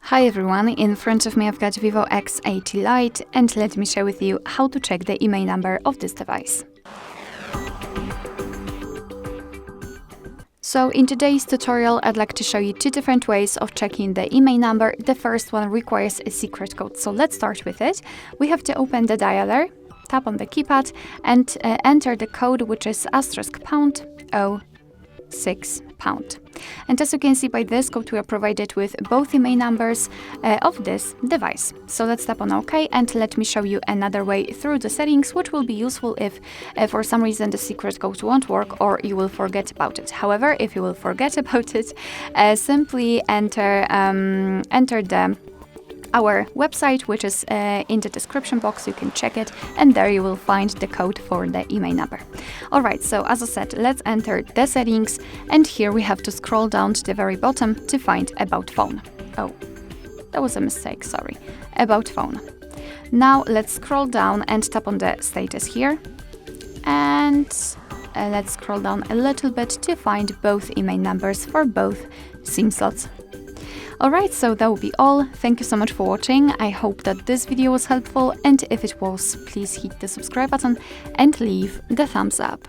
Hi everyone, in front of me I've got VIVO X80 Lite and let me share with you how to check the IMEI number of this device. So in today's tutorial I'd like to show you two different ways of checking the IMEI number. The first one requires a secret code, so let's start with it. We have to open the dialer, tap on the keypad and enter the code, which is *#06#. And as you can see by this code, we are provided with both IMEI numbers of this device. So let's tap on OK and let me show you another way through the settings, which will be useful if for some reason the secret code won't work or you will forget about it. However, if you will forget about it, simply enter our website, which is in the description box. You can check it and there you will find the code for the IMEI number. Alright, so as I said, let's enter the settings and here we have to scroll down to the very bottom to find About Phone. Oh, that was a mistake, sorry. About Phone. Now let's scroll down and tap on the status here and let's scroll down a little bit to find both IMEI numbers for both SIM slots. Alright, so that will be all. Thank you so much for watching. I hope that this video was helpful, and if it was, please hit the subscribe button and leave the thumbs up.